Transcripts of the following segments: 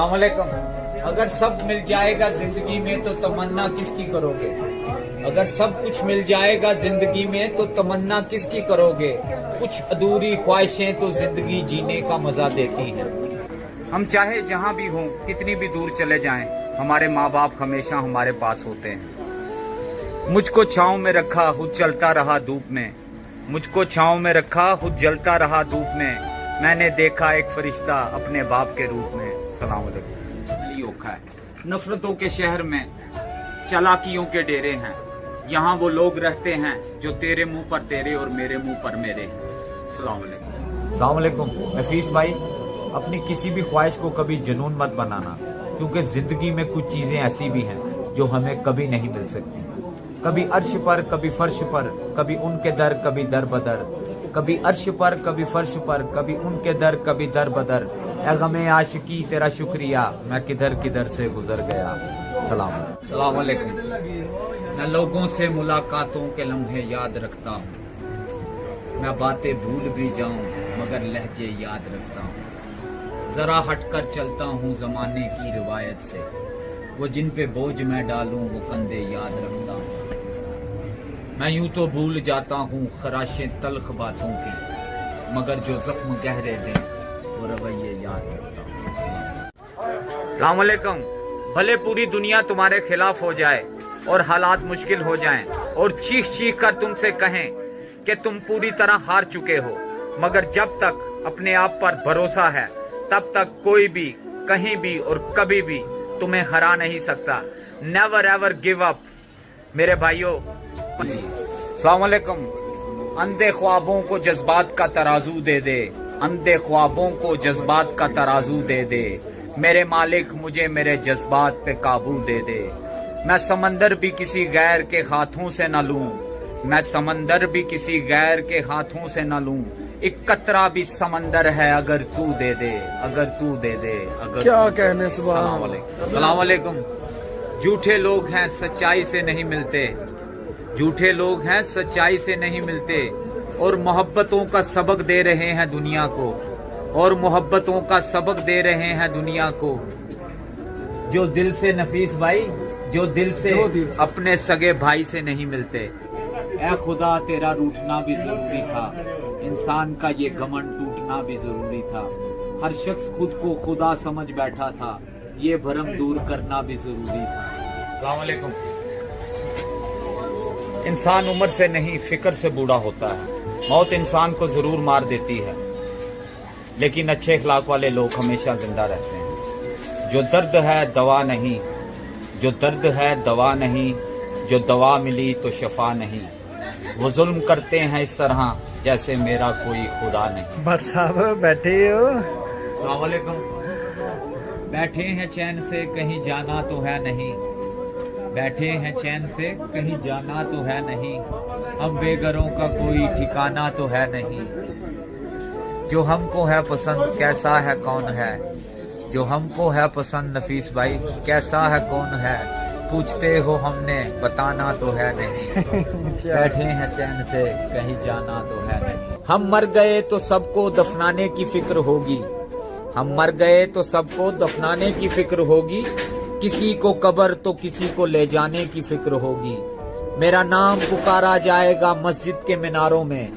अस्सलाम वालेकुम। अगर सब मिल जाएगा जिंदगी में तो तमन्ना किसकी करोगे? अगर सब कुछ मिल जाएगा जिंदगी में तो तमन्ना किसकी करोगे? कुछ अधूरी ख्वाहिशें तो जिंदगी जीने का मजा देती हैं। हम चाहे जहाँ भी हों, कितनी भी दूर चले जाएं, हमारे माँ बाप हमेशा हमारे पास होते हैं। मुझको छाँव में रखा, खुद चलता रहा धूप में। मुझको छाँव में रखा, खुद जलता रहा धूप में। मैंने देखा एक फरिश्ता अपने बाप के रूप में। सलाम अलैकुम। ओखा है नफरतों के शहर में चालाकियों के डेरे हैं। यहाँ वो लोग रहते हैं जो तेरे मुंह पर तेरे और मेरे मुंह पर मेरे हैं। सलाम अलैकुम। सलाम अलैकुम। नफीस भाई, अपनी किसी भी ख्वाहिश को कभी जुनून मत बनाना, क्योंकि जिंदगी में कुछ चीजें ऐसी भी हैं जो हमें कभी नहीं मिल सकती। कभी अर्श पर, कभी फर्श पर, कभी उनके दर, कभी दर बदर। कभी अर्श पर, कभी फर्श पर, कभी उनके दर, कभी दर बदर। ए गमे आशिकी तेरा शुक्रिया, मैं किधर किधर से गुजर गया। सलाम अलैकुम। मैं लोगों से मुलाकातों के लम्हे याद रखता हूँ। मैं बातें भूल भी जाऊं मगर लहजे याद रखता हूँ। जरा हटकर चलता हूँ जमाने की रिवायत से। वो जिन पे बोझ मैं डालूं वो कंधे याद रखता हूँ। मैं यूं तो भूल जाता हूँ खराशें तल्ख बातों की, मगर जो जख्म गहरे दें वो रवैये याद रखता हूँ। अस्सलाम वालेकुम। भले पूरी दुनिया तुम्हारे खिलाफ हो जाए और हालात मुश्किल हो जाएं और चीख चीख कर तुमसे कहें कि तुम पूरी तरह हार चुके हो, मगर जब तक अपने आप पर भरोसा है तब तक कोई भी कहीं भी और कभी भी तुम्हें हरा नहीं सकता। नेवर एवर गिव अप मेरे भाइयों। अस्सलाम वालेकुम। अंधे ख्वाबों को जज्बात का तराजू दे दे, अंधे ख्वाबों को जज्बात का तराजू दे दे। मेरे मालिक मुझे मेरे जज्बात पे काबू दे दे। मैं समंदर भी किसी गैर के हाथों से न लूं, मैं समंदर भी किसी गैर के हाथों से न लूं। एक कतरा भी समंदर है अगर तू दे दे, अगर तू दे दे, अगर क्या कहने। सलाम अलैकुम। झूठे लोग हैं सच्चाई से नहीं मिलते, झूठे लोग हैं सच्चाई से नहीं मिलते, और मोहब्बतों का सबक दे रहे हैं दुनिया को, और मोहब्बतों का सबक दे रहे हैं दुनिया को। जो दिल से नफीस भाई, जो दिल से अपने सगे भाई से नहीं मिलते। ऐ खुदा तेरा रूठना भी जरूरी था, इंसान का ये घमंड टूटना भी जरूरी था। हर शख्स खुद को खुदा समझ बैठा था, ये भरम दूर करना भी जरूरी था। अस्सलाम वालेकुम। इंसान उम्र से नहीं फिक्र से बूढ़ा होता है। मौत इंसान को जरूर मार देती है, लेकिन अच्छे इखलाक वाले लोग हमेशा जिंदा रहते हैं। जो दर्द है दवा नहीं, जो दर्द है दवा नहीं, जो दवा मिली तो शफा नहीं। वो जुल्म करते हैं इस तरह जैसे मेरा कोई खुदा नहीं। भट्ट साहब बैठे हो? अस्सलाम वालेकुम। बैठे हैं चैन से कहीं जाना तो है नहीं, बैठे हैं चैन से कहीं जाना तो है नहीं। हम बेघरों का कोई ठिकाना तो है नहीं। जो हमको है पसंद कैसा है कौन है, जो हमको है पसंद नफीस भाई कैसा है कौन है। पूछते हो हमने बताना तो है नहीं। बैठे हैं चैन से कहीं जाना तो है नहीं। हम मर गए तो सबको दफनाने की फिक्र होगी, हम मर गए तो सबको दफनाने की फिक्र होगी। किसी को कब्र तो किसी को ले जाने की फिक्र होगी। मेरा नाम पुकारा जाएगा मस्जिद के मीनारों में,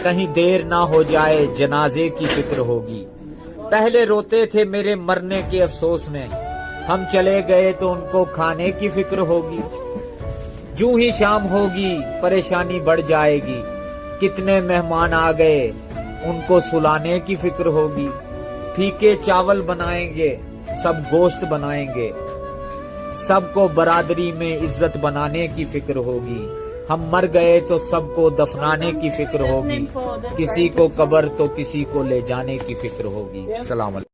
कहीं देर ना हो जाए जनाजे की फिक्र होगी। पहले रोते थे मेरे मरने के अफसोस में, हम चले गए तो उनको खाने की फिक्र होगी। जूं ही शाम होगी परेशानी बढ़ जाएगी, कितने मेहमान आ गए उनको सुलाने की फिक्र होगी। फीके चावल बनाएंगे सब गोश्त बनाएंगे, सबको बरादरी में इज्जत बनाने की फिक्र होगी। हम मर गए तो सबको दफनाने की फिक्र होगी, किसी को कब्र तो किसी को ले जाने की फिक्र होगी। सलाम अलैकुम।